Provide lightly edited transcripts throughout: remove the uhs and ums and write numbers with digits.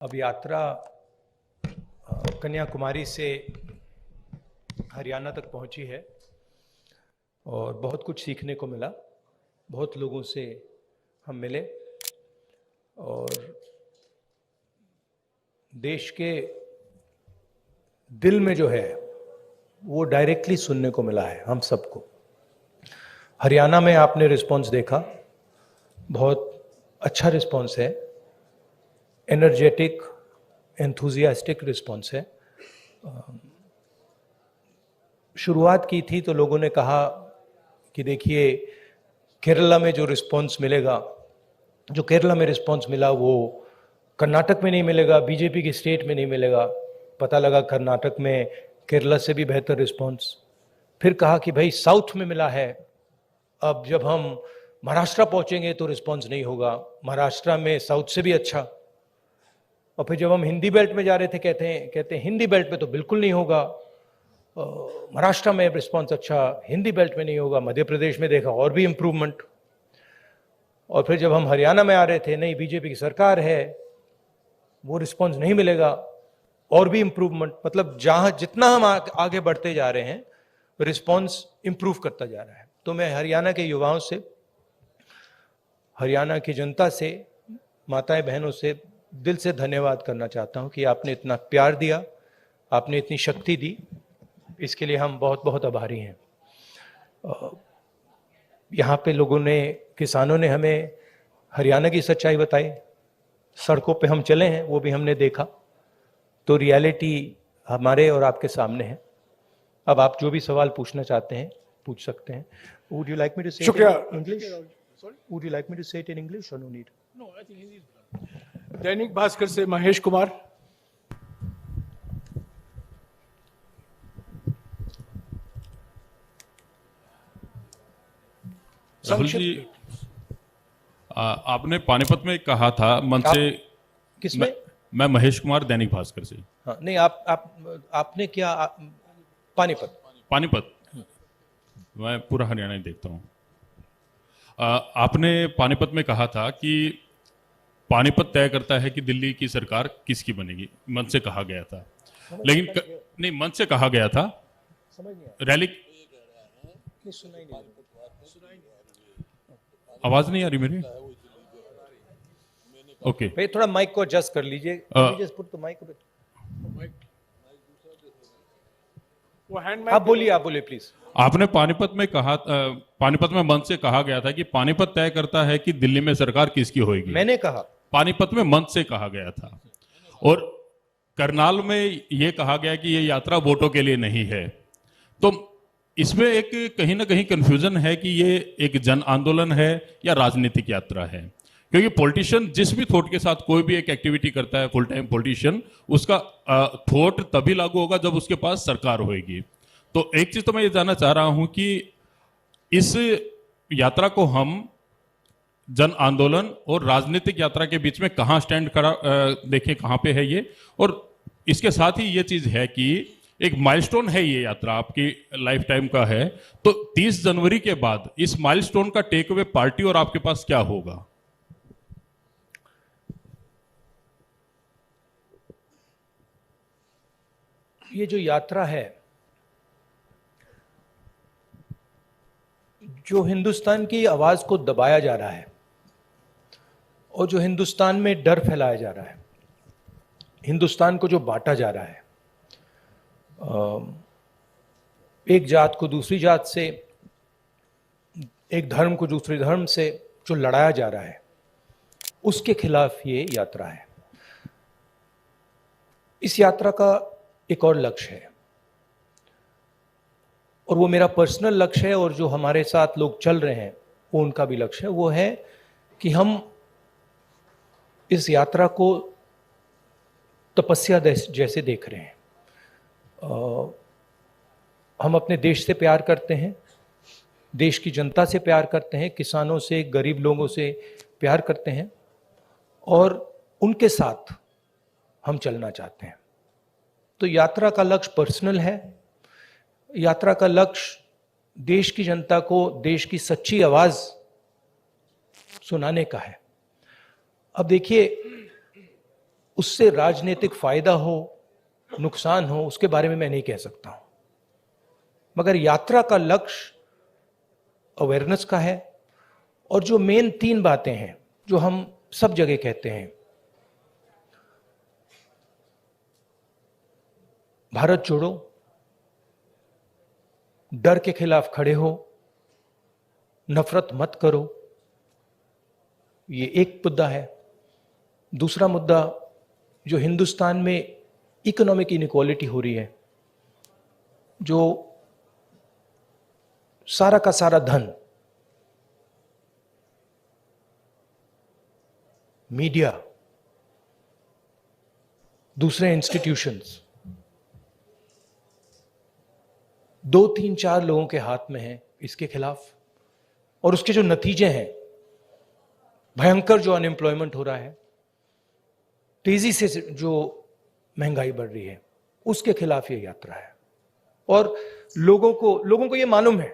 अब यात्रा कन्याकुमारी से हरियाणा तक पहुंची है और बहुत कुछ सीखने को मिला। बहुत लोगों से हम मिले और देश के दिल में जो है वो डायरेक्टली सुनने को मिला है हम सबको। हरियाणा में आपने रिस्पांस देखा, बहुत अच्छा रिस्पांस है, एनर्जेटिक एंथुजियास्टिक रिस्पांस है। शुरुआत की थी तो लोगों ने कहा कि देखिए केरला में जो रिस्पांस मिलेगा, जो केरला में रिस्पांस मिला वो कर्नाटक में नहीं मिलेगा, बीजेपी की स्टेट में नहीं मिलेगा। पता लगा कर्नाटक में केरला से भी बेहतर रिस्पांस। फिर कहा कि भाई साउथ में मिला है, अब जब हम महाराष्ट्र पहुंचेंगे तो रिस्पांस नहीं होगा, महाराष्ट्र में साउथ से भी अच्छा। और फिर जब हम हिंदी बेल्ट में जा रहे थे कहते हैं हिंदी बेल्ट में तो बिल्कुल नहीं होगा, महाराष्ट्र में रिस्पांस अच्छा, हिंदी बेल्ट में नहीं होगा। मध्य प्रदेश में देखा और भी इम्प्रूवमेंट। और फिर जब हम हरियाणा में आ रहे थे, नहीं बीजेपी की सरकार है, वो रिस्पांस नहीं मिलेगा, और भी इम्प्रूवमेंट। मतलब जहां जितना हम आगे बढ़ते जा रहे हैं रिस्पांस इम्प्रूव करता जा रहा है। तो मैं हरियाणा के युवाओं से, हरियाणा की जनता से, माताएं बहनों से दिल से धन्यवाद करना चाहता हूं कि आपने इतना प्यार दिया, आपने इतनी शक्ति दी, इसके लिए हम बहुत बहुत आभारी हैं। यहाँ पे लोगों ने, किसानों ने हमें हरियाणा की सच्चाई बताई, सड़कों पे हम चले हैं वो भी हमने देखा। तो रियलिटी हमारे और आपके सामने है। अब आप जो भी सवाल पूछना चाहते हैं पूछ सकते हैं। Would you like me to say it in English? Would you like me to say it in English or no need? No, I think Hindi. Dainik Bhaskar से महेश कुमार। राहुल जी, आपने पानीपत में कहा था मन से। किसमें? मैं महेश कुमार, दैनिक भास्कर से। हाँ, नहीं आपने क्या पानीपत मैं पूरा हरियाणा ही देखता हूँ। आपने पानीपत में कहा था कि पानीपत तय करता है कि दिल्ली की सरकार किसकी बनेगी, मन से कहा गया था। लेकिन नहीं, मन से कहा गया था। समझ नहीं रैली सुनाई नहीं। आवाज नहीं आ रही मेरी? ओके, भाई थोड़ा माइक को एडजस्ट कर लीजिए। तो माइक आप बोलिए प्लीज। आपने पानीपत में कहा, पानीपत में मन से कहा गया था कि पानीपत तय करता है कि दिल्ली में सरकार किसकी होगी। मैंने कहा पानीपत में मन से कहा गया था। और करनाल में यह कहा गया कि यह यात्रा वोटों के लिए नहीं है। तो इसमें एक कहीं ना कहीं कंफ्यूजन है कि ये एक जन आंदोलन है या राजनीतिक यात्रा है। क्योंकि पॉलिटिशियन जिस भी थॉट के साथ कोई भी एक एक्टिविटी करता है, फुल टाइम पॉलिटिशियन, उसका थॉट तभी लागू होगा जब उसके पास सरकार होगी। तो एक चीज तो मैं ये जानना चाह रहा हूं कि इस यात्रा को हम जन आंदोलन और राजनीतिक यात्रा के बीच में कहां स्टैंड करा, देखें कहां पे है ये। और इसके साथ ही ये चीज है कि एक माइलस्टोन है, ये यात्रा आपकी लाइफ टाइम का है। तो 30 जनवरी के बाद इस माइलस्टोन का टेक अवे पार्टी और आपके पास क्या होगा? ये जो यात्रा है, जो हिंदुस्तान की आवाज को दबाया जा रहा है और जो हिंदुस्तान में डर फैलाया जा रहा है, हिंदुस्तान को जो बांटा जा रहा है, एक जात को दूसरी जात से, एक धर्म को दूसरे धर्म से जो लड़ाया जा रहा है, उसके खिलाफ ये यात्रा है। इस यात्रा का एक और लक्ष्य है और वो मेरा पर्सनल लक्ष्य है, और जो हमारे साथ लोग चल रहे हैं वो उनका भी लक्ष्य है। वो है कि हम इस यात्रा को तपस्या जैसे देख रहे हैं। हम अपने देश से प्यार करते हैं, देश की जनता से प्यार करते हैं, किसानों से, गरीब लोगों से प्यार करते हैं और उनके साथ हम चलना चाहते हैं। तो यात्रा का लक्ष्य पर्सनल है। यात्रा का लक्ष्य देश की जनता को देश की सच्ची आवाज सुनाने का है। अब देखिए, उससे राजनीतिक फायदा हो, नुकसान हो, उसके बारे में मैं नहीं कह सकता हूं। मगर यात्रा का लक्ष्य अवेयरनेस का है। और जो मेन 3 बातें हैं जो हम सब जगह कहते हैं, भारत जोड़ो, डर के खिलाफ खड़े हो, नफरत मत करो, ये एक मुद्दा है। दूसरा मुद्दा, जो हिंदुस्तान में इकोनॉमिक इनइक्वालिटी हो रही है, जो सारा का सारा धन मीडिया, दूसरे इंस्टीट्यूशंस, 2, 3, 4 लोगों के हाथ में है, इसके खिलाफ। और उसके जो नतीजे हैं, भयंकर जो अनएम्प्लॉयमेंट हो रहा है, तेजी से जो महंगाई बढ़ रही है, उसके खिलाफ ये यात्रा है। और लोगों को ये मालूम है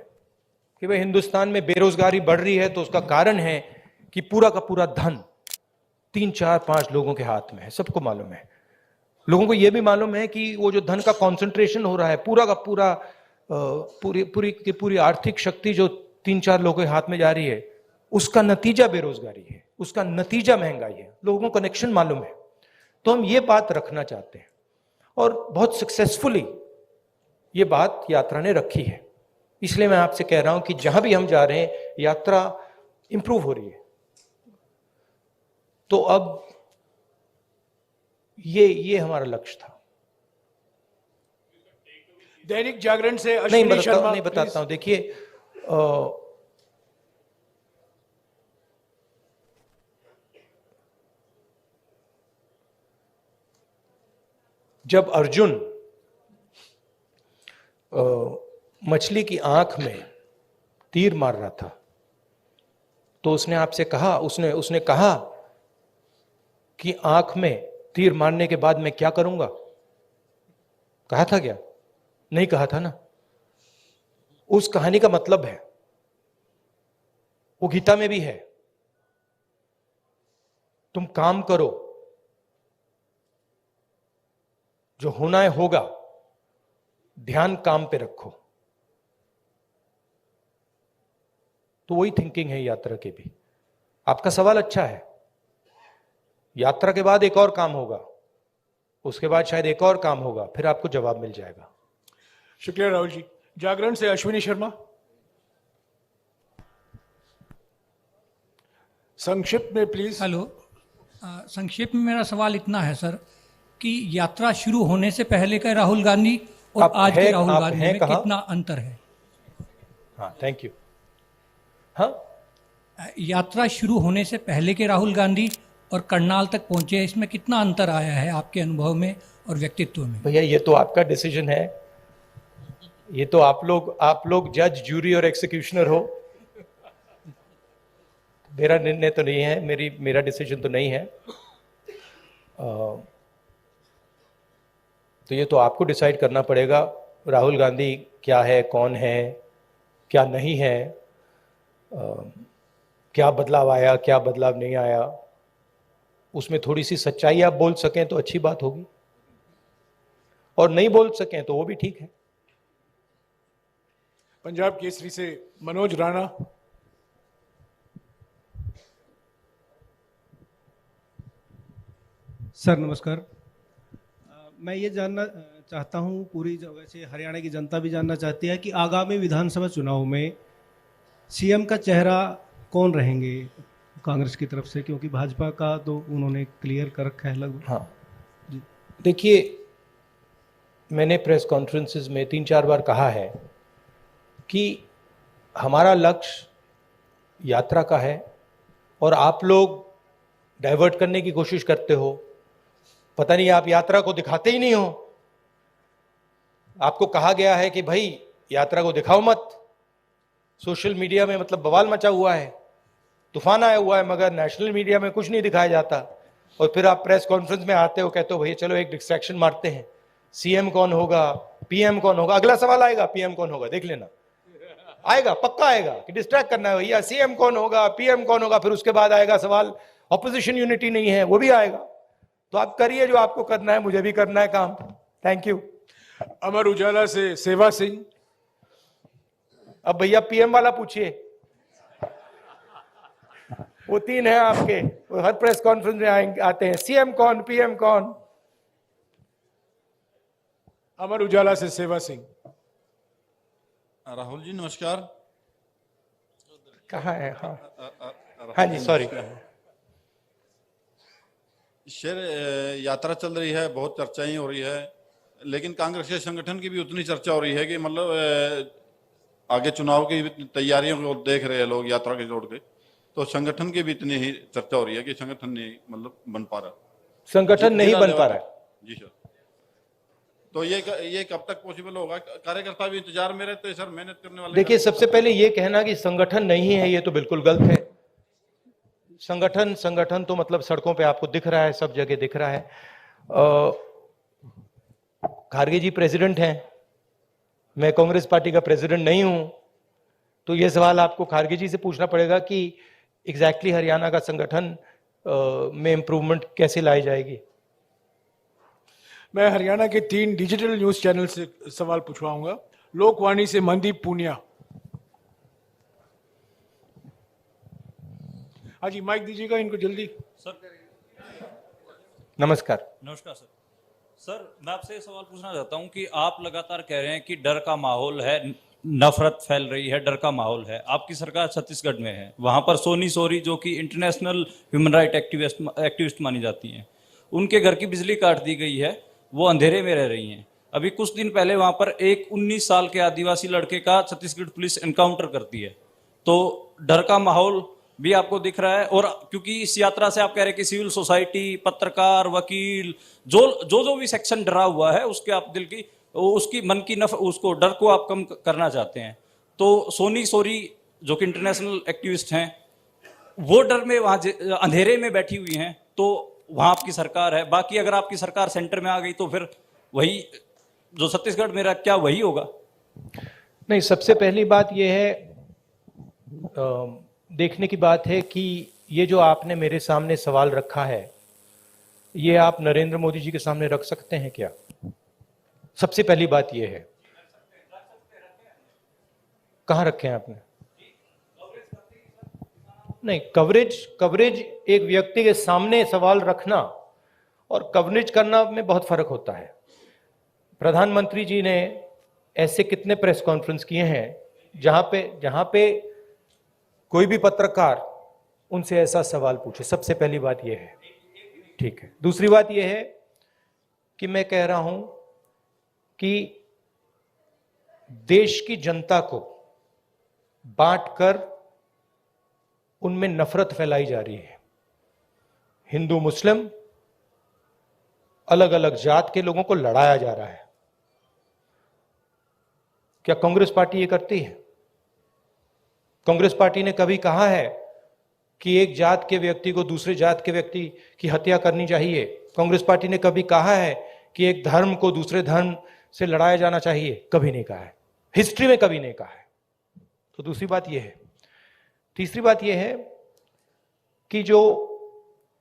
कि भाई हिंदुस्तान में बेरोजगारी बढ़ रही है तो उसका कारण है कि पूरा का पूरा धन 3, 4, 5 लोगों के हाथ में है, सबको मालूम है। लोगों को यह भी मालूम है कि वो जो धन का कंसंट्रेशन हो रहा है, पूरा का पूरा पूरी आर्थिक शक्ति जो 3, 4 लोगों के हाथ में जा रही है, उसका नतीजा बेरोजगारी है, उसका नतीजा महंगाई है। लोगों को कनेक्शन मालूम है। तो हम ये बात रखना चाहते हैं और बहुत सक्सेसफुली ये बात यात्रा ने रखी है। इसलिए मैं आपसे कह रहा हूं कि जहां भी हम जा रहे हैं, यात्रा इंप्रूव हो रही है। तो अब ये हमारा लक्ष्य था। दैनिक जागरण से अश्विनी शर्मा, नहीं बताता हूं। देखिए, जब अर्जुन मछली की आंख में तीर मार रहा था तो उसने आपसे कहा, उसने कहा कि आंख में तीर मारने के बाद मैं क्या करूंगा? कहा था क्या? नहीं कहा था ना। उस कहानी का मतलब है, वो गीता में भी है, तुम काम करो, जो होना है होगा, ध्यान काम पे रखो। तो वही थिंकिंग है यात्रा की भी। आपका सवाल अच्छा है। यात्रा के बाद एक और काम होगा, उसके बाद शायद एक और काम होगा, फिर आपको जवाब मिल जाएगा। शुक्रिया राहुल जी। जागरण से अश्विनी शर्मा, संक्षिप्त में प्लीज। हेलो, संक्षेप में मेरा सवाल इतना है सर कि यात्रा शुरू होने से पहले का राहुल गांधी और आज के राहुल गांधी में कितना अंतर है? हाँ, थैंक यू। हाँ, यात्रा शुरू होने से पहले के राहुल गांधी और करनाल तक पहुंचे, इसमें कितना अंतर आया है आपके अनुभव में और व्यक्तित्व में? भैया ये तो आपका डिसीजन है, ये तो आप लोग जज, जूरी और एक्सिक्यूशनर हो। मेरा निर्णय तो नहीं है, मेरा डिसीजन तो नहीं है। तो ये तो आपको डिसाइड करना पड़ेगा राहुल गांधी क्या है, कौन है, क्या नहीं है, क्या बदलाव आया, क्या बदलाव नहीं आया। उसमें थोड़ी सी सच्चाई आप बोल सकें तो अच्छी बात होगी, और नहीं बोल सकें तो वो भी ठीक है। पंजाब केसरी से मनोज राणा, सर नमस्कार। मैं ये जानना चाहता हूँ, वैसे हरियाणा की जनता भी जानना चाहती है कि आगामी विधानसभा चुनाव में सीएम का चेहरा कौन रहेंगे कांग्रेस की तरफ से, क्योंकि भाजपा का तो उन्होंने क्लियर कर रखा है लगभग। हाँ, देखिए, मैंने प्रेस कॉन्फ्रेंसेस में 3-4 बार कहा है कि हमारा लक्ष्य यात्रा का है और आप लोग डाइवर्ट करने की कोशिश करते हो। पता नहीं, आप यात्रा को दिखाते ही नहीं हो। आपको कहा गया है कि भाई यात्रा को दिखाओ मत। सोशल मीडिया में मतलब बवाल मचा हुआ है, तूफान आया हुआ है, मगर नेशनल मीडिया में कुछ नहीं दिखाया जाता। और फिर आप प्रेस कॉन्फ्रेंस में आते हो, कहते हो भैया चलो एक डिस्ट्रैक्शन मारते हैं, सीएम कौन होगा, पीएम कौन होगा। अगला सवाल आएगा, पीएम कौन होगा, देख लेना, आएगा, पक्का आएगा कि डिस्ट्रैक्ट करना है भैया, सीएम कौन होगा, पीएम कौन होगा। फिर उसके बाद आएगा सवाल ऑपोजिशन यूनिटी नहीं है, वो भी आएगा। तो आप करिए जो आपको करना है, मुझे भी करना है काम। Thank you. अमर उजाला से सेवा सिंह। अब भैया पीएम वाला पूछिए, वो 3 हैं आपके, वो हर प्रेस कॉन्फ्रेंस में आते हैं। सीएम कौन, पीएम कौन? अमर उजाला से सेवा सिंह। राहुल जी नमस्कार। कहाँ है? हाँ हाँ जी, सॉरी। शेर यात्रा चल रही है, बहुत चर्चाएं हो रही है, लेकिन कांग्रेस के संगठन की भी उतनी चर्चा हो रही है कि मतलब आगे चुनाव की तैयारियों को देख रहे हैं लोग यात्रा के जोड़ के, तो संगठन की भी इतनी ही चर्चा हो रही है कि संगठन नहीं मतलब बन पा रहा, संगठन नहीं बन पा रहा है। जी सर, तो ये कब तक पॉसिबल होगा? कार्यकर्ता भी इंतजार में रहते हैं सर, मेहनत करने वाले। देखिए, सबसे पहले ये कहना कि संगठन नहीं है, ये तो बिल्कुल गलत है। संगठन तो मतलब सड़कों पे आपको दिख रहा है, सब जगह दिख रहा है। खारगे जी प्रेसिडेंट हैं, मैं कांग्रेस पार्टी का प्रेसिडेंट नहीं हूं, तो ये सवाल आपको खारगे जी से पूछना पड़ेगा कि एग्जैक्टली हरियाणा का संगठन में इंप्रूवमेंट कैसे लाई जाएगी। मैं हरियाणा के 3 डिजिटल न्यूज चैनल से सवाल पूछवाऊंगा। लोकवाणी से मनदीप पूनिया। हाँ जी, माइक दीजिएगा इनको जल्दी। नमस्कार। नमस्कार सर। सर, मैं आपसे ये सवाल पूछना चाहता हूं कि आप लगातार कह रहे हैं कि डर का माहौल है, नफरत फैल रही है, डर का माहौल है। आपकी सरकार छत्तीसगढ़ में है, वहां पर सोनी सोरी जो कि इंटरनेशनल ह्यूमन राइट एक्टिविस्ट मानी जाती हैं, उनके घर की बिजली काट दी गई है, वो अंधेरे में रह रही हैं। अभी कुछ दिन पहले वहां पर एक 19 साल के आदिवासी लड़के का छत्तीसगढ़ पुलिस एनकाउंटर करती है। तो डर का माहौल भी आपको दिख रहा है, और क्योंकि इस यात्रा से आप कह रहे हैं कि सिविल सोसाइटी, पत्रकार, वकील, जो भी सेक्शन डरा हुआ है, उसके आप दिल की, उसकी मन की उसको डर को आप कम करना चाहते हैं। तो सोनी सोरी जो कि इंटरनेशनल एक्टिविस्ट हैं, वो डर में वहां अंधेरे में बैठी हुई हैं, तो वहां आपकी सरकार है। बाकी अगर आपकी सरकार सेंटर में आ गई तो फिर वही जो छत्तीसगढ़ में रहा, क्या वही होगा? नहीं, सबसे पहली बात यह है, देखने की बात है कि ये जो आपने मेरे सामने सवाल रखा है, ये आप नरेंद्र मोदी जी के सामने रख सकते हैं क्या? सबसे पहली बात ये है। कहां रखे हैं आपने? नहीं, कवरेज एक व्यक्ति के सामने सवाल रखना और कवरेज करना में बहुत फर्क होता है। प्रधानमंत्री जी ने ऐसे कितने प्रेस कॉन्फ्रेंस किए हैं जहां पे कोई भी पत्रकार उनसे ऐसा सवाल पूछे। सबसे पहली बात यह है, ठीक है। दूसरी बात यह है कि मैं कह रहा हूं कि देश की जनता को बांटकर उनमें नफरत फैलाई जा रही है। हिंदू मुस्लिम, अलग अलग जात के लोगों को लड़ाया जा रहा है। क्या कांग्रेस पार्टी ये करती है? कांग्रेस पार्टी ने कभी कहा है कि एक जात के व्यक्ति को दूसरे जात के व्यक्ति की हत्या करनी चाहिए? कांग्रेस पार्टी ने कभी कहा है कि एक धर्म को दूसरे धर्म से लड़ाया जाना चाहिए? कभी नहीं कहा है, हिस्ट्री में कभी नहीं कहा है। तो दूसरी बात यह है। तीसरी बात यह है कि जो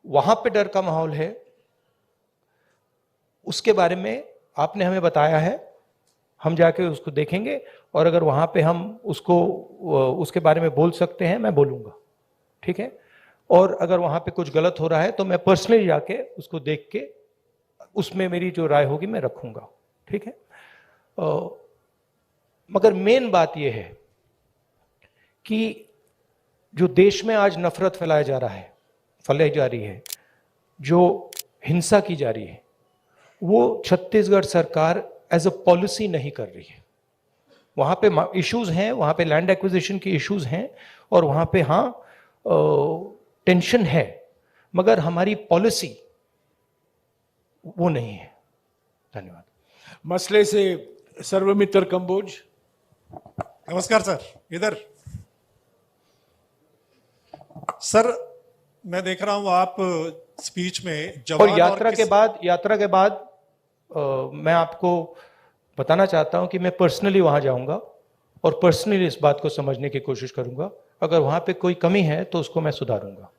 वहां पे डर का माहौल है, उसके बारे में आपने हमें बताया है, हम जाके उसको देखेंगे, और अगर वहां पे हम उसके बारे में बोल सकते हैं, मैं बोलूंगा, ठीक है। और अगर वहां पे कुछ गलत हो रहा है तो मैं पर्सनली जाके उसको देख के उसमें मेरी जो राय होगी मैं रखूंगा, ठीक है। मगर मेन बात यह है कि जो देश में आज नफरत फैलाई जा रही है, जो हिंसा की जा रही है, वो छत्तीसगढ़ सरकार एज अ पॉलिसी नहीं कर रही है। वहां पे इश्यूज हैं, वहां पे लैंड एक्विजिशन की इश्यूज हैं, और वहां पे टेंशन है, मगर हमारी पॉलिसी वो नहीं है। धन्यवाद। मसले से सर्वमित्र कंबोज। नमस्कार सर। इधर सर, मैं देख रहा हूं आप स्पीच में जवान और यात्रा के बाद मैं आपको बताना चाहता हूं कि मैं पर्सनली वहां जाऊंगा और पर्सनली इस बात को समझने की कोशिश करूंगा। अगर वहां पे कोई कमी है तो उसको मैं सुधारूंगा।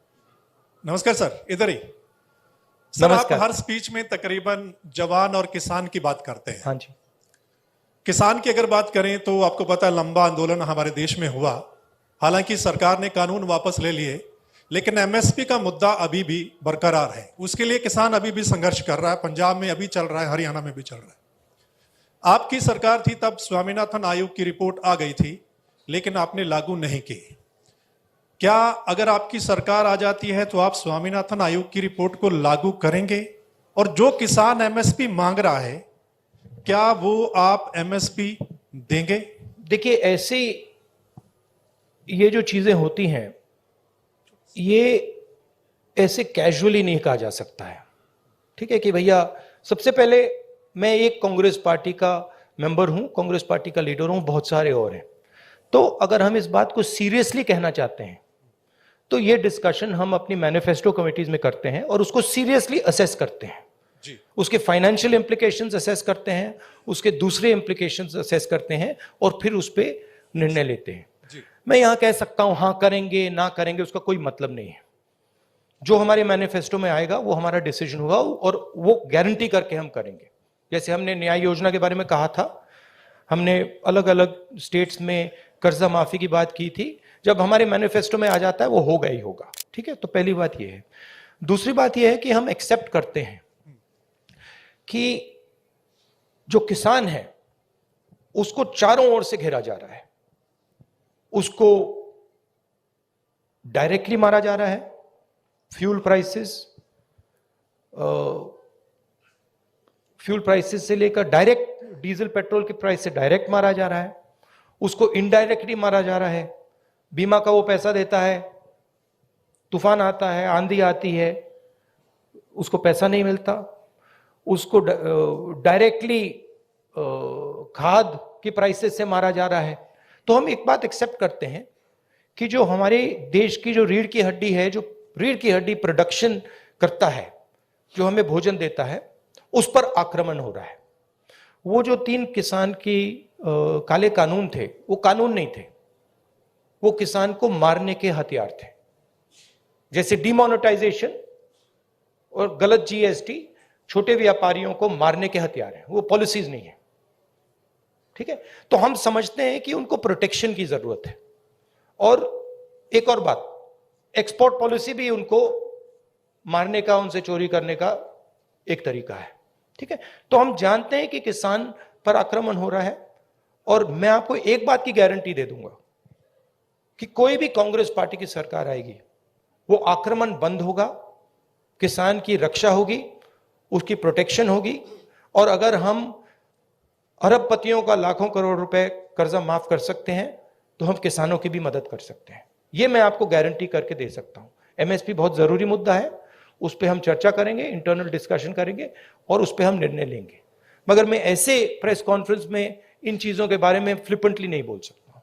नमस्कार सर, इधर ही सर, आप नमस्कार। हर स्पीच में तकरीबन जवान और किसान की बात करते हैं। हाँ जी। किसान की अगर बात करें तो आपको पता है लंबा आंदोलन हमारे देश में हुआ, हालांकि सरकार ने कानून वापस ले लिए, लेकिन एमएसपी का मुद्दा अभी भी बरकरार है। उसके लिए किसान अभी भी संघर्ष कर रहा है। पंजाब में अभी चल रहा है, हरियाणा में भी चल रहा है। आपकी सरकार थी तब स्वामीनाथन आयोग की रिपोर्ट आ गई थी, लेकिन आपने लागू नहीं की। क्या अगर आपकी सरकार आ जाती है तो आप स्वामीनाथन आयोग की रिपोर्ट को लागू करेंगे? और जो किसान एमएसपी मांग रहा है, क्या वो आप एमएसपी देंगे? देखिए, ऐसी ये जो चीजें होती हैं, ये ऐसे कैजुअली नहीं कहा जा सकता है। ठीक है कि भैया, सबसे पहले मैं एक कांग्रेस पार्टी का मेंबर हूं, कांग्रेस पार्टी का लीडर हूं, बहुत सारे और हैं। तो अगर हम इस बात को सीरियसली कहना चाहते हैं तो ये डिस्कशन हम अपनी मैनिफेस्टो कमिटीज में करते हैं और उसको सीरियसली असेस करते हैं। जी। उसके फाइनेंशियल इंप्लीकेशंस असेस करते हैं, उसके दूसरे इंप्लीकेशंस असेस करते हैं और फिर उस पर निर्णय लेते हैं। जी। मैं यहां कह सकता हूं हाँ करेंगे ना करेंगे, उसका कोई मतलब नहीं है। जो हमारे मैनिफेस्टो में आएगा वो हमारा डिसीजन होगा और वो गारंटी करके हम करेंगे। जैसे हमने न्याय योजना के बारे में कहा था, हमने अलग अलग स्टेट्स में कर्जा माफी की बात की थी। जब हमारे मैनिफेस्टो में आ जाता है वो होगा ही होगा। ठीक है, तो पहली बात ये है। दूसरी बात ये है कि हम एक्सेप्ट करते हैं कि जो किसान है उसको चारों ओर से घेरा जा रहा है। उसको डायरेक्टली मारा जा रहा है, फ्यूल प्राइसेस से लेकर डायरेक्ट डीजल पेट्रोल के प्राइस से डायरेक्ट मारा जा रहा है। उसको इनडायरेक्टली मारा जा रहा है। बीमा का वो पैसा देता है, तूफान आता है, आंधी आती है, उसको पैसा नहीं मिलता। उसको डायरेक्टली खाद की प्राइसेस से मारा जा रहा है। तो हम एक बात एक्सेप्ट करते हैं कि जो हमारे देश की जो रीढ़ की हड्डी है, जो रीढ़ की हड्डी प्रोडक्शन करता है, जो हमें भोजन देता है, उस पर आक्रमण हो रहा है। वो जो 3 किसान की काले कानून थे, वो कानून नहीं थे, वो किसान को मारने के हथियार थे। जैसे डिमोनेटाइजेशन और गलत जीएसटी छोटे व्यापारियों को मारने के हथियार हैं, वो पॉलिसीज नहीं है। ठीक है, तो हम समझते हैं कि उनको प्रोटेक्शन की जरूरत है। और एक और बात, एक्सपोर्ट पॉलिसी भी उनको मारने का, उनसे चोरी करने का एक तरीका है। ठीक है, तो हम जानते हैं कि किसान पर आक्रमण हो रहा है। और मैं आपको एक बात की गारंटी दे दूंगा कि कोई भी कांग्रेस पार्टी की सरकार आएगी, वो आक्रमण बंद होगा, किसान की रक्षा होगी, उसकी प्रोटेक्शन होगी। और अगर हम अरबपतियों का लाखों करोड़ रुपए कर्जा माफ कर सकते हैं तो हम किसानों की भी मदद कर सकते हैं। ये मैं आपको गारंटी करके दे सकता हूं। एमएसपी बहुत जरूरी मुद्दा है, उस पर हम चर्चा करेंगे, इंटरनल डिस्कशन करेंगे और उस पर हम निर्णय लेंगे। मगर मैं ऐसे प्रेस कॉन्फ्रेंस में इन चीजों के बारे में फ्लिपेंटली नहीं बोल सकता।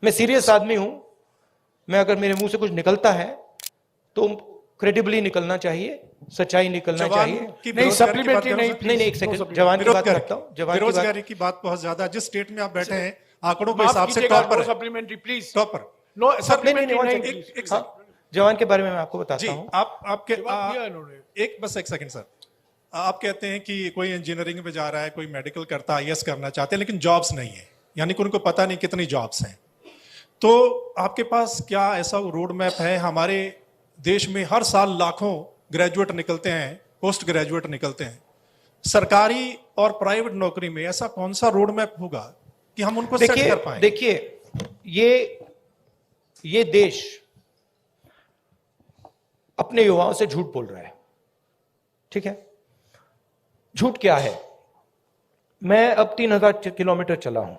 मैं सीरियस आदमी हूं। मैं अगर मेरे मुंह से कुछ निकलता है तो क्रेडिबली निकलना चाहिए, सच्चाई निकलना चाहिए। नहीं, सप्लीमेंट्री नहीं, एक सेकंड, जवान की बात करता हूं। जवान की बात, बेरोजगारी की बात बहुत ज्यादा, जिस स्टेट में आप बैठे हैं आंकड़ों के हिसाब से टॉप पर है। सप्लीमेंट्री प्लीज, टॉप पर। नो सप्लीमेंट्री सप्लीमेंट्री नहीं। हाँ, जवान के बारे में मैं आपको जी, बताता हूं। आपके जवाब दिया इन्होंने। एक सेकंड सर। आप कहते हैं कि कोई इंजीनियरिंग में जा रहा है, कोई मेडिकल करता है, आईएएस करना चाहते हैं, लेकिन जॉब्स नहीं है, यानी कि उनको पता नहीं कितनी जॉब्स हैं। तो आपके पास क्या ऐसा रोड मैप है? हमारे देश में हर साल लाखों ग्रेजुएट निकलते हैं, पोस्ट ग्रेजुएट निकलते हैं। सरकारी और प्राइवेट नौकरी में ऐसा कौन सा रोड मैप होगा कि हम उनको सेट कर पाएं? देखिए, ये देश अपने युवाओं से झूठ बोल रहा है। ठीक है, झूठ क्या है? मैं अब 3000 किलोमीटर चला हूं।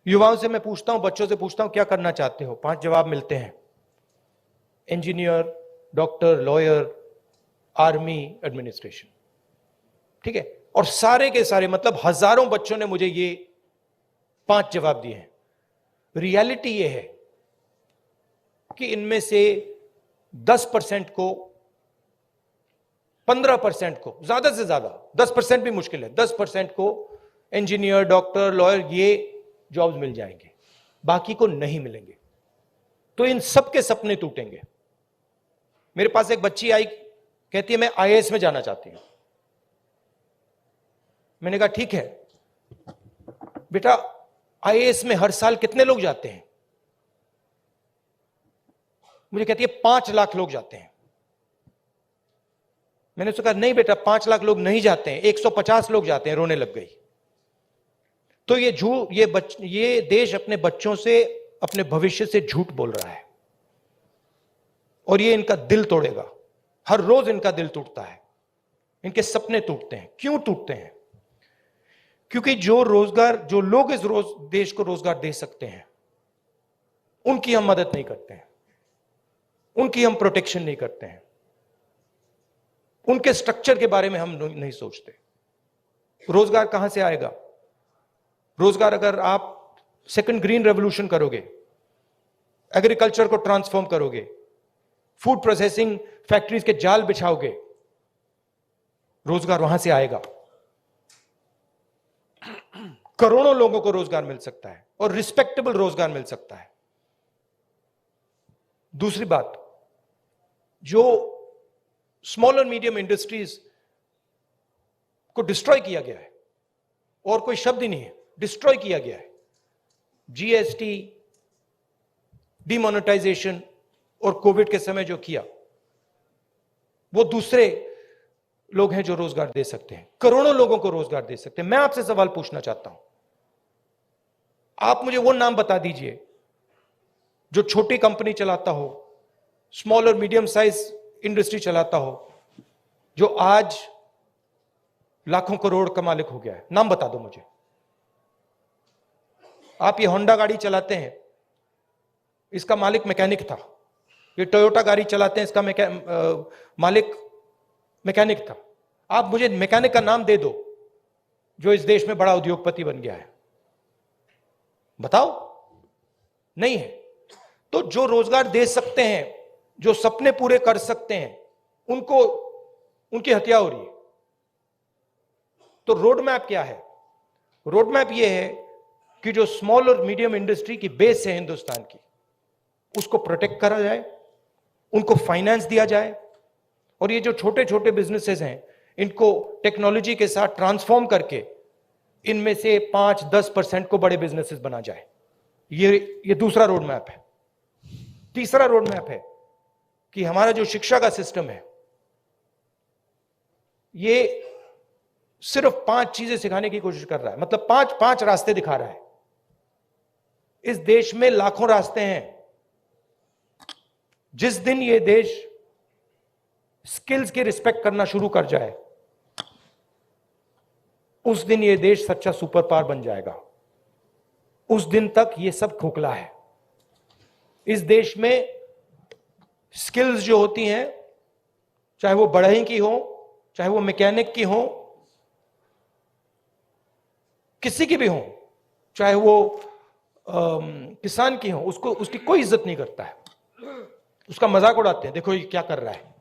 युवाओं से मैं पूछता हूं, बच्चों से पूछता हूं क्या करना चाहते हो, 5 जवाब मिलते हैं। Engineer, doctor, lawyer, army, administration. ठीक है, और सारे के सारे, मतलब हजारों बच्चों ने मुझे ये 5 जवाब दिए हैं। रियलिटी ये है कि इनमें से 10% को, 15% को, ज्यादा से ज्यादा 10% भी मुश्किल है, 10% को इंजीनियर, डॉक्टर, लॉयर ये जॉब्स मिल जाएंगे, बाकी को नहीं मिलेंगे। तो इन सबके सपने टूटेंगे। मेरे पास एक बच्ची आई, कहती है मैं आईएएस में जाना चाहती हूं। मैंने कहा ठीक है बेटा, आईएएस में हर साल कितने लोग जाते हैं? मुझे कहती है 5 लाख लोग जाते हैं। मैंने उससे कहा नहीं बेटा, 5 लाख लोग नहीं जाते हैं, 150 लोग जाते हैं। रोने लग गई। तो ये देश अपने बच्चों से, अपने भविष्य से झूठ बोल रहा है और ये इनका दिल तोड़ेगा। हर रोज इनका दिल टूटता है, इनके सपने टूटते हैं। क्यों टूटते हैं? क्योंकि जो लोग इस देश को रोजगार दे सकते हैं, उनकी हम मदद नहीं करते हैं, उनकी हम प्रोटेक्शन नहीं करते हैं, उनके स्ट्रक्चर के बारे में हम नहीं सोचते। रोजगार कहां से आएगा? रोजगार अगर आप सेकंड ग्रीन रेवोल्यूशन करोगे, एग्रीकल्चर को ट्रांसफॉर्म करोगे, फूड प्रोसेसिंग फैक्ट्रीज के जाल बिछाओगे, रोजगार वहां से आएगा। करोड़ों लोगों को रोजगार मिल सकता है और रिस्पेक्टेबल रोजगार मिल सकता है। दूसरी बात, जो स्मॉल और मीडियम इंडस्ट्रीज को डिस्ट्रॉय किया गया है, और कोई शब्द ही नहीं है, डिस्ट्रॉय किया गया है। जीएसटी, डिमोनेटाइजेशन और कोविड के समय जो किया, वो दूसरे लोग हैं जो रोजगार दे सकते हैं, करोड़ों लोगों को रोजगार दे सकते हैं। मैं आपसे सवाल पूछना चाहता हूं, आप मुझे वो नाम बता दीजिए जो छोटी कंपनी चलाता हो, स्मॉल और मीडियम साइज इंडस्ट्री चलाता हो, जो आज लाखों करोड़ का मालिक हो गया है। नाम बता दो मुझे। आप ये होंडा गाड़ी चलाते हैं, इसका मालिक मैकेनिक था। ये टोयोटा गाड़ी चलाते हैं, इसका मालिक मैकेनिक था। आप मुझे मैकेनिक का नाम दे दो जो इस देश में बड़ा उद्योगपति बन गया है, बताओ। नहीं है। तो जो रोजगार दे सकते हैं, जो सपने पूरे कर सकते हैं, उनकी हत्या हो रही है। तो रोड मैप क्या है? रोड मैप यह है कि जो स्मॉल और मीडियम इंडस्ट्री की बेस है हिंदुस्तान की, उसको प्रोटेक्ट करा जाए, उनको फाइनेंस दिया जाए, और ये जो छोटे छोटे बिजनेसेस हैं, इनको टेक्नोलॉजी के साथ ट्रांसफॉर्म करके इनमें से 5-10% को बड़े बिजनेसेस बना जाए। ये दूसरा रोड मैप है। तीसरा रोड मैप है कि हमारा जो शिक्षा का सिस्टम है, ये सिर्फ 5 चीजें सिखाने की कोशिश कर रहा है, मतलब 5 रास्ते दिखा रहा है। इस देश में लाखों रास्ते हैं। जिस दिन ये देश स्किल्स की रिस्पेक्ट करना शुरू कर जाए, उस दिन ये देश सच्चा सुपर पावर बन जाएगा। उस दिन तक ये सब खोखला है। इस देश में स्किल्स जो होती हैं, चाहे वो बढ़ई की हो, चाहे वो मैकेनिक की हो, किसी की भी हो, चाहे वो किसान की हो, उसकी कोई इज्जत नहीं करता है, उसका मजाक उड़ाते हैं, देखो ये क्या कर रहा है।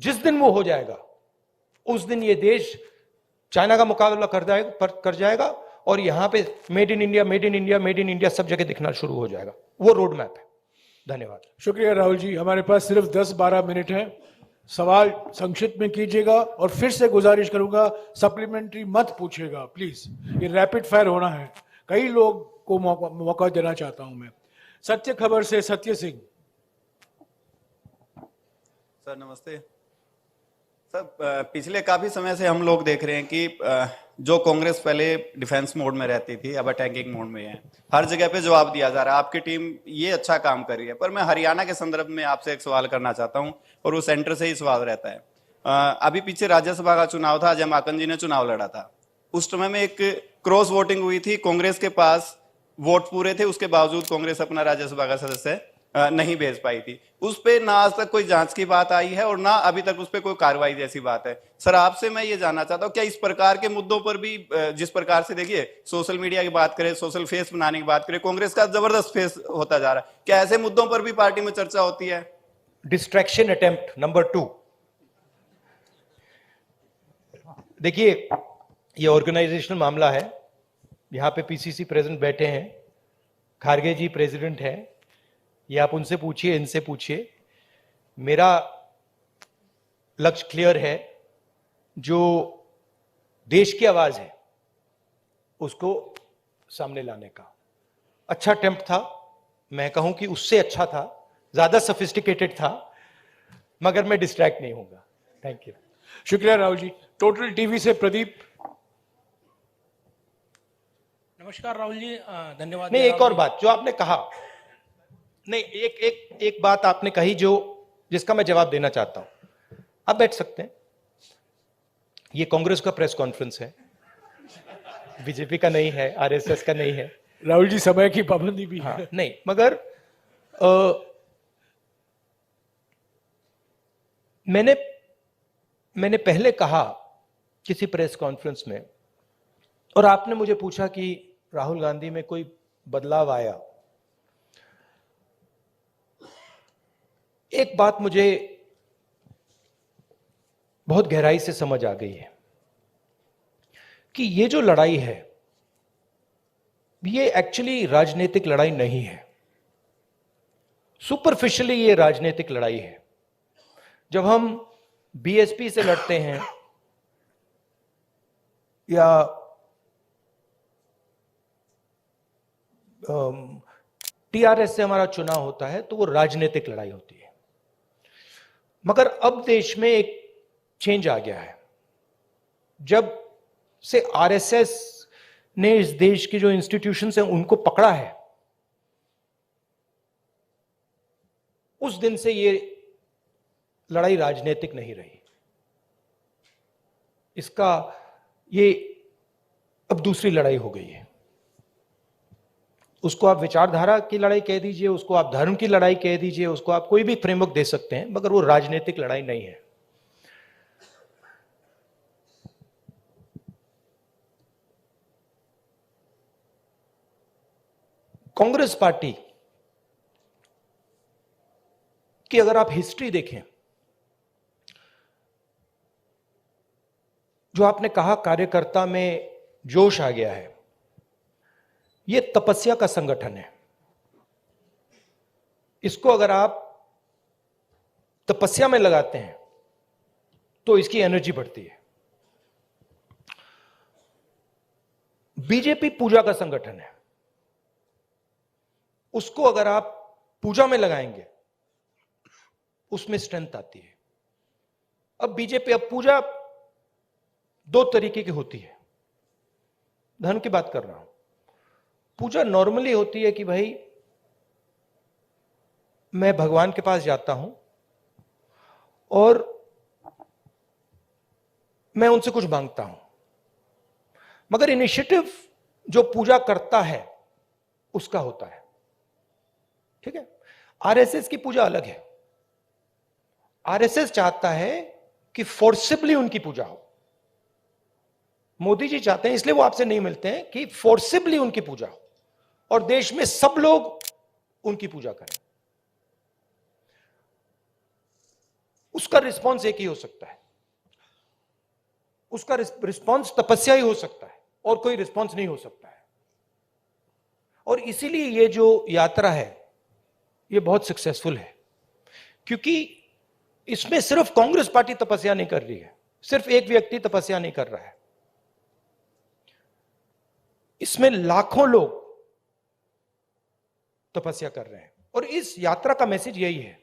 जिस दिन वो हो जाएगा, उस दिन ये देश चाइना का मुकाबला कर जाएगा और यहां पे made in India, made in India, made in India सब जगह दिखना शुरू हो जाएगा। वो रोड मैप है। धन्यवाद। शुक्रिया राहुल जी। हमारे पास सिर्फ 10-12 मिनट है। सवाल संक्षिप्त में कीजिएगा और फिर से गुजारिश करूंगा सप्लीमेंट्री मत पूछिएगा प्लीज। ये रैपिड फायर होना है। कई लोग को मौका देना चाहता हूं मैं। सत्य खबर से सत्य सिंह। सर नमस्ते। सर पिछले काफी समय से हम लोग देख रहे हैं कि जो कांग्रेस पहले डिफेंस मोड में रहती थी, अब अटैकिंग मोड में है। हर जगह पे जवाब दिया जा रहा है। आपकी टीम ये अच्छा काम कर रही है, पर मैं हरियाणा के संदर्भ में आपसे एक सवाल करना चाहता हूं और वो सेंटर से ही सवाल रहता है। अभी पीछे राज्यसभा का चुनाव था, अजय माकन जी ने चुनाव लड़ा था। उस समय में एक क्रॉस वोटिंग हुई थी। कांग्रेस के पास वोट पूरे थे, उसके बावजूद कांग्रेस अपना राज्यसभा का सदस्य नहीं भेज पाई थी। उस पे ना आज तक कोई जांच की बात आई है और ना अभी तक उस पे कोई कार्रवाई जैसी बात है। सर आपसे मैं ये जानना चाहता हूँ, क्या इस प्रकार के मुद्दों पर भी, जिस प्रकार से देखिए सोशल मीडिया की बात करें, सोशल फेस बनाने की बात करें, कांग्रेस का जबरदस्त फेस होता जा रहा है, क्या ऐसे मुद्दों पर भी पार्टी में चर्चा होती है? Distraction attempt number 2। देखिए ये ऑर्गेनाइजेशनल मामला है। यहां पे पीसीसी प्रेसिडेंट बैठे हैं, खारगे जी प्रेसिडेंट हैं, ये आप उनसे पूछिए, इनसे पूछिए। मेरा लक्ष्य क्लियर है, जो देश की आवाज है उसको सामने लाने का। अच्छा अटेम्प्ट था, मैं कहूं कि उससे अच्छा था, ज्यादा सोफिस्टिकेटेड था, मगर मैं डिस्ट्रैक्ट नहीं होऊंगा। Thank you. शुक्रिया राहुल जी। टोटल टीवी से प्रदीप। नमस्कार राहुल जी, धन्यवाद। नहीं, एक और बात जो आपने कहा, नहीं एक बात आपने कही जिसका मैं जवाब देना चाहता हूं। आप बैठ सकते हैं। ये कांग्रेस का प्रेस कॉन्फ्रेंस है, बीजेपी का नहीं है, आरएसएस का नहीं है। राहुल जी, समय की पाबंदी भी है। नहीं, मगर मैंने पहले कहा किसी प्रेस कॉन्फ्रेंस में, और आपने मुझे पूछा कि राहुल गांधी में कोई बदलाव आया। एक बात मुझे बहुत गहराई से समझ आ गई है कि ये जो लड़ाई है, ये एक्चुअली राजनीतिक लड़ाई नहीं है। सुपरफिशियली ये राजनीतिक लड़ाई है। जब हम बीएसपी से लड़ते हैं या टीआरएस से हमारा चुनाव होता है तो वो राजनीतिक लड़ाई होती है। मगर अब देश में एक चेंज आ गया है। जब से आरएसएस ने इस देश की जो इंस्टीट्यूशंस हैं उनको पकड़ा है, उस दिन से ये लड़ाई राजनीतिक नहीं रही। इसका ये अब दूसरी लड़ाई हो गई है। उसको आप विचारधारा की लड़ाई कह दीजिए, उसको आप धर्म की लड़ाई कह दीजिए, उसको आप कोई भी फ्रेमवर्क दे सकते हैं, मगर वो राजनीतिक लड़ाई नहीं है। कांग्रेस पार्टी की अगर आप हिस्ट्री देखें, जो आपने कहा कार्यकर्ता में जोश आ गया है, ये तपस्या का संगठन है। इसको अगर आप तपस्या में लगाते हैं तो इसकी एनर्जी बढ़ती है। बीजेपी पूजा का संगठन है, उसको अगर आप पूजा में लगाएंगे उसमें स्ट्रेंथ आती है। अब बीजेपी, अब पूजा दो तरीके की होती है। धर्म की बात कर रहा हूं। पूजा नॉर्मली होती है कि भाई मैं भगवान के पास जाता हूं और मैं उनसे कुछ मांगता हूं, मगर इनिशिएटिव जो पूजा करता है उसका होता है। ठीक है, आरएसएस की पूजा अलग है। आरएसएस चाहता है कि फोर्सिबली उनकी पूजा हो। मोदी जी चाहते हैं, इसलिए वो आपसे नहीं मिलते हैं, कि फोर्सिबली उनकी पूजा हो और देश में सब लोग उनकी पूजा करें। उसका रिस्पॉन्स एक ही हो सकता है, उसका रिस्पॉन्स तपस्या ही हो सकता है, और कोई रिस्पॉन्स नहीं हो सकता है। और इसीलिए ये जो यात्रा है ये बहुत सक्सेसफुल है, क्योंकि इसमें सिर्फ कांग्रेस पार्टी तपस्या नहीं कर रही है, सिर्फ एक व्यक्ति तपस्या नहीं कर रहा है, इसमें लाखों लोग तपस्या कर रहे हैं। और इस यात्रा का मैसेज यही है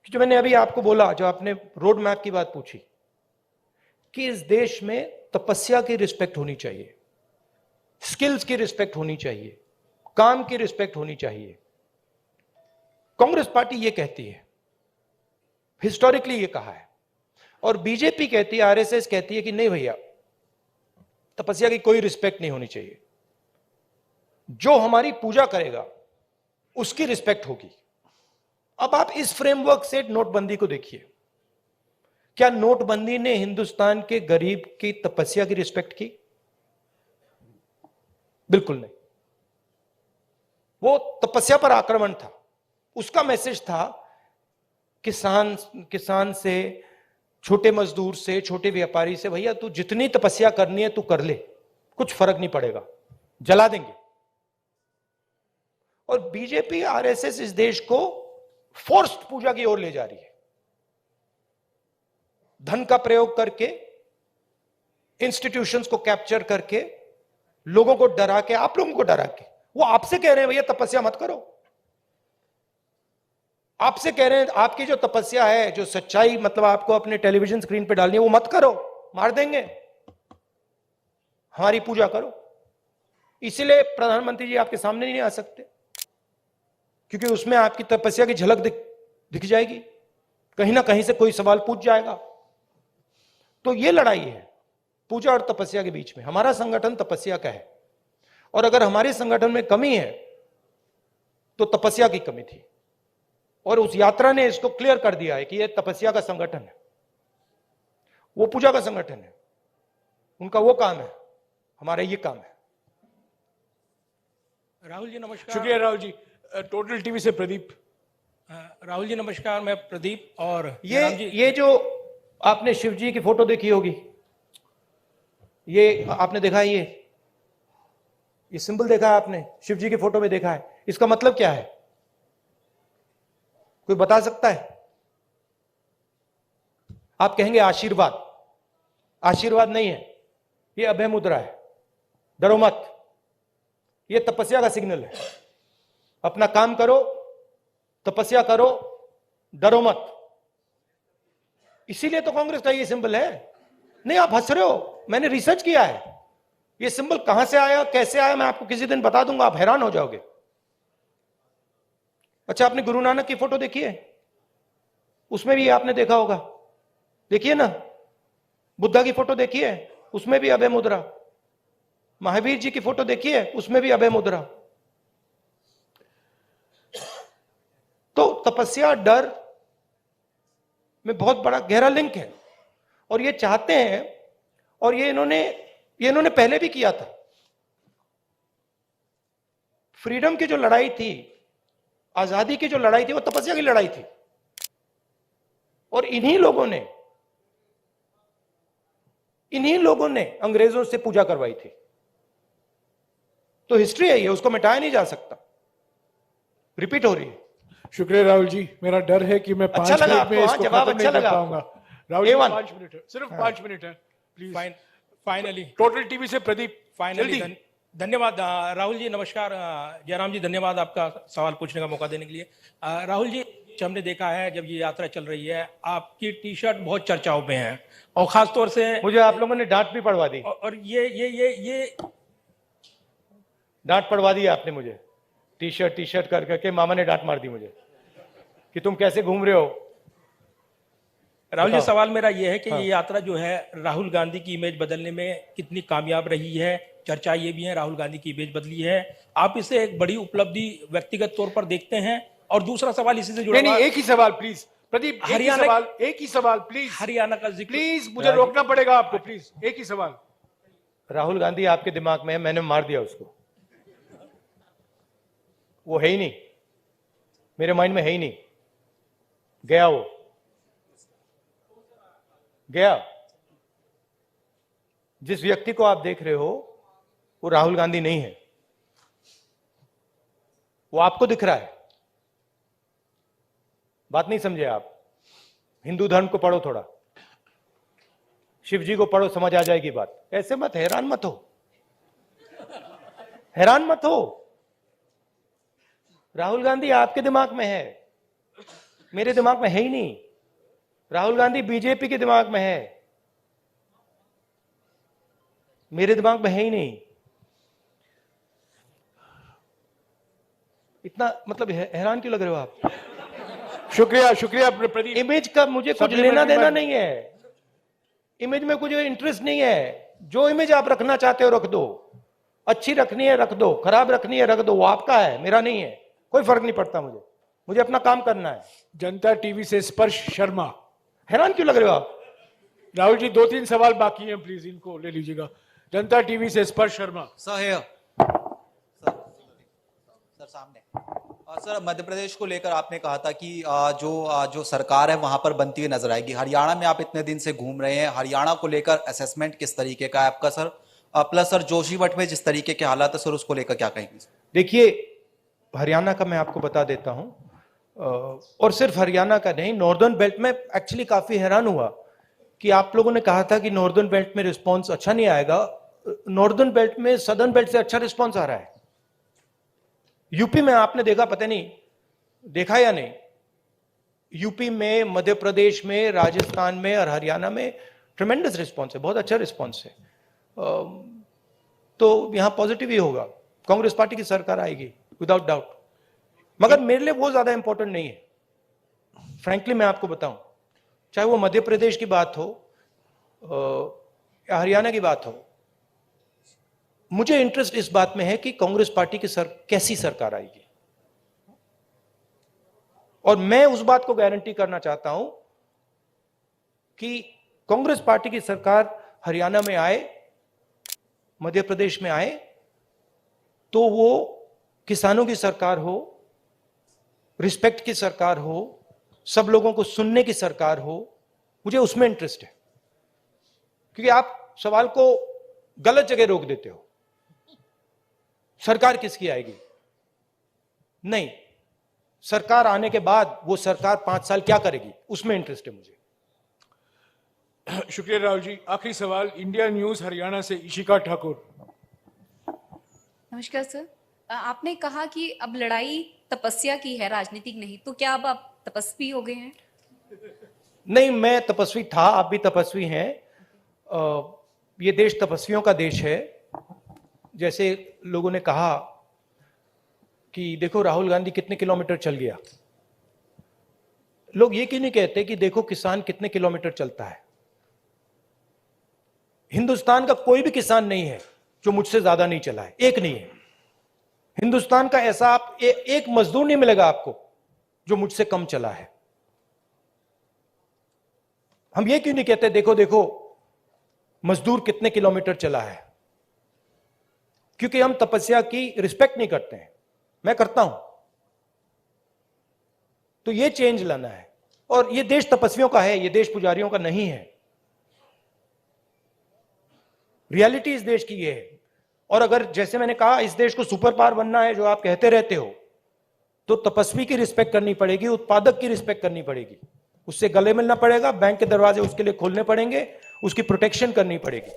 कि जो मैंने अभी आपको बोला, जो आपने रोड मैप की बात पूछी, कि इस देश में तपस्या की रिस्पेक्ट होनी चाहिए, स्किल्स की रिस्पेक्ट होनी चाहिए, काम की रिस्पेक्ट होनी चाहिए। कांग्रेस पार्टी ये कहती है, हिस्टोरिकली ये कहा है, और बीजेपी कहती है, आरएसएस कहती है कि नहीं भैया, तपस्या की कोई रिस्पेक्ट नहीं होनी चाहिए। जो हमारी पूजा करेगा उसकी रिस्पेक्ट होगी। अब आप इस फ्रेमवर्क से नोटबंदी को देखिए। क्या नोटबंदी ने हिंदुस्तान के गरीब की तपस्या की रिस्पेक्ट की? बिल्कुल नहीं। वो तपस्या पर आक्रमण था। उसका मैसेज था किसान से, छोटे मजदूर से, छोटे व्यापारी से, भैया तू जितनी तपस्या करनी है तू कर ले, कुछ फर्क नहीं पड़ेगा, जला देंगे। और बीजेपी, आरएसएस इस देश को फोर्स्ड पूजा की ओर ले जा रही है, धन का प्रयोग करके, इंस्टीट्यूशंस को कैप्चर करके, लोगों को डरा के, आप लोगों को डरा के। वो आपसे कह रहे हैं भैया तपस्या मत करो, आपसे कह रहे हैं आपकी जो तपस्या है, जो सच्चाई मतलब आपको अपने टेलीविजन स्क्रीन पे डालनी है, वो मत करो, मार देंगे, हमारी पूजा करो। इसीलिए प्रधानमंत्री जी आपके सामने नहीं आ सकते, क्योंकि उसमें आपकी तपस्या की झलक दिख जाएगी, कहीं ना कहीं से कोई सवाल पूछ जाएगा। तो ये लड़ाई है पूजा और तपस्या के बीच में। हमारा संगठन तपस्या का है, और अगर हमारे संगठन में कमी है तो तपस्या की कमी थी, और उस यात्रा ने इसको क्लियर कर दिया है कि यह तपस्या का संगठन है, वो पूजा का संगठन है। उनका वो काम है, हमारा ये काम है। राहुल जी नमस्कार। शुक्रिया राहुल जी। टोटल टीवी से प्रदीप। राहुल जी नमस्कार, मैं प्रदीप। और जयराम जी, ये जो आपने शिव जी की फोटो देखी होगी, ये आपने देखा है, ये सिंबल देखा है आपने, शिव जी की फोटो में देखा है, इसका मतलब क्या है? कोई बता सकता है? आप कहेंगे आशीर्वाद। आशीर्वाद नहीं है, ये अभय मुद्रा है, डरो मत। ये तपस्या का सिग्नल है, अपना काम करो, तपस्या करो, डरो मत। इसीलिए तो कांग्रेस का ये सिंबल है। नहीं, आप हंस रहे हो, मैंने रिसर्च किया है, ये सिंबल कहां से आया, कैसे आया, मैं आपको किसी दिन बता दूंगा, आप हैरान हो जाओगे। अच्छा, आपने गुरु नानक की फोटो देखी है? उसमें भी आपने देखा होगा, देखिए ना। बुद्धा की फोटो देखी है, उसमें भी अभय मुद्रा। महावीर जी की फोटो देखी है, उसमें भी अभय मुद्रा। तो तपस्या डर में बहुत बड़ा गहरा लिंक है, और ये चाहते हैं, और ये इन्होंने पहले भी किया था। फ्रीडम की जो लड़ाई थी, आजादी की जो लड़ाई थी, वो तपस्या की लड़ाई थी, और इन्हीं लोगों ने अंग्रेजों से पूजा करवाई थी। तो हिस्ट्री है ये, उसको मिटाया नहीं जा सकता, रिपीट हो रही है। शुक्रिया राहुल जी। मेरा डर है कि मैं 5 अच्छा लगा मिनट में आपको? इसको जवाब खत्म अच्छा नहीं कर लगा पाऊंगा। आपको? राहुल जी A1 5 मिनट है, सिर्फ 5 मिनट है प्लीज। फाइनली टोटल टीवी से प्रदीप। फाइनली जल्दी। धन्यवाद राहुल जी नमस्कार। जयराम जी धन्यवाद आपका सवाल पूछने का मौका देने के लिए। राहुल जी, हमने देखा है जब ये यात्रा चल रही है, आपकी टी शर्ट बहुत चर्चाओं में है, और खासतौर से मुझे आप लोगों ने डांट भी पड़वा दी, और ये डांट पड़वा दी आपने मुझे। टी शर्ट कर करके मामा ने डांट मार दी मुझे कि तुम कैसे घूम रहे हो। राहुल जी, बताओ। सवाल मेरा ये है कि हाँ। ये यात्रा जो है राहुल गांधी की इमेज बदलने में कितनी कामयाब रही है? चर्चा ये भी है राहुल गांधी की इमेज बदली है, आप इसे एक बड़ी उपलब्धि व्यक्तिगत तौर पर देखते हैं? और दूसरा सवाल इसी से जुड़ा नहीं, हुआ- एक ही सवाल प्लीज प्रदीप, हरियाणा- एक ही सवाल प्लीज। हरियाणा का जिक्र प्लीज मुझे रोकना पड़ेगा आपको, प्लीज एक ही सवाल। राहुल गांधी आपके दिमाग में है, मैंने मार दिया उसको, वो है ही नहीं, मेरे माइंड में है ही नहीं, गया, वो गया। जिस व्यक्ति को आप देख रहे हो वो राहुल गांधी नहीं है, वो आपको दिख रहा है। बात नहीं समझे आप? हिंदू धर्म को पढ़ो थोड़ा, शिव जी को पढ़ो, समझ आ जाएगी बात। ऐसे मत, हैरान मत हो, हैरान मत हो। राहुल गांधी आपके दिमाग में है, मेरे दिमाग में है ही नहीं। राहुल गांधी बीजेपी के दिमाग में है, मेरे दिमाग में है ही नहीं। इतना मतलब हैरान क्यों लग रहे हो आप? शुक्रिया प्रदीप। इमेज का मुझे कुछ Supplementary लेना देना man- नहीं है, इमेज में कुछ इंटरेस्ट नहीं है। जो इमेज आप रखना चाहते हो रख दो, अच्छी रखनी है रख दो, खराब रखनी है रख दो, वो आपका है, मेरा नहीं है, कोई फर्क नहीं पड़ता मुझे अपना काम करना है। जनता टीवी से स्पर्श शर्मा। हैरान क्यों लग रहे हो आप? राहुल जी 2-3 सवाल बाकी हैं, प्लीज इनको ले लीजिएगा। जनता टीवी से स्पर्श शर्मा। सर सामने। सर, मध्य प्रदेश को लेकर आपने कहा था कि जो सरकार है वहां पर बनती हुई नजर आएगी। हरियाणा में आप इतने दिन से घूम रहे हैं, हरियाणा को लेकर असेसमेंट किस तरीके का है आपका सर? प्लस सर, जोशीमठ में जिस तरीके के हालात है सर, उसको लेकर क्या कहेंगे? देखिए, हरियाणा का मैं आपको बता देता हूं, और सिर्फ हरियाणा का नहीं, नॉर्दर्न बेल्ट में एक्चुअली काफी हैरान हुआ कि आप लोगों ने कहा था कि नॉर्दर्न बेल्ट में रिस्पॉन्स अच्छा नहीं आएगा। नॉर्दर्न बेल्ट में सदर्न बेल्ट से अच्छा रिस्पॉन्स आ रहा है। यूपी में आपने देखा, पता नहीं देखा या नहीं, यूपी में, मध्य प्रदेश में, राजस्थान में और हरियाणा में ट्रिमेंडस रिस्पॉन्स है, बहुत अच्छा रिस्पॉन्स है। तो यहां पॉजिटिव ही होगा, कांग्रेस पार्टी की सरकार आएगी विदाउट डाउट। मगर मेरे लिए वो ज्यादा इंपॉर्टेंट नहीं है, फ्रैंकली मैं आपको बताऊं, चाहे वो मध्य प्रदेश की बात हो या हरियाणा की बात हो, मुझे इंटरेस्ट इस बात में है कि कांग्रेस पार्टी की कैसी सरकार आएगी। और मैं उस बात को गारंटी करना चाहता हूं कि कांग्रेस पार्टी की सरकार हरियाणा में आए, मध्य प्रदेश में आए, तो वो किसानों की सरकार हो, रिस्पेक्ट की सरकार हो, सब लोगों को सुनने की सरकार हो। मुझे उसमें इंटरेस्ट है, क्योंकि आप सवाल को गलत जगह रोक देते हो। सरकार किसकी आएगी? नहीं, सरकार आने के बाद वो सरकार 5 साल क्या करेगी, उसमें इंटरेस्ट है मुझे। शुक्रिया राहुल जी। आखिरी सवाल इंडिया न्यूज हरियाणा से इशिका ठाकुर। नमस्कार सर, आपने कहा कि अब लड़ाई तपस्या की है, राजनीतिक नहीं, तो क्या अब आप तपस्वी हो गए हैं? नहीं, मैं तपस्वी था, आप भी तपस्वी हैं। ये देश तपस्वियों का देश है। जैसे लोगों ने कहा कि देखो राहुल गांधी कितने किलोमीटर चल गया, लोग ये क्यों नहीं कहते कि देखो किसान कितने किलोमीटर चलता है? हिंदुस्तान का कोई भी किसान नहीं है जो मुझसे ज्यादा नहीं चला है, एक नहीं है। हिंदुस्तान का ऐसा आप एक मजदूर नहीं मिलेगा आपको जो मुझसे कम चला है। हम ये क्यों नहीं कहते देखो देखो मजदूर कितने किलोमीटर चला है? क्योंकि हम तपस्या की रिस्पेक्ट नहीं करते हैं। मैं करता हूं। तो ये चेंज लाना है, और ये देश तपस्वियों का है, ये देश पुजारियों का नहीं है। रियलिटी इस देश की ये है। और अगर जैसे मैंने कहा इस देश को सुपर पावर बनना है, जो आप कहते रहते हो, तो तपस्वी की रिस्पेक्ट करनी पड़ेगी, उत्पादक की रिस्पेक्ट करनी पड़ेगी, उससे गले मिलना पड़ेगा, बैंक के दरवाजे उसके लिए खोलने पड़ेंगे, उसकी प्रोटेक्शन करनी पड़ेगी।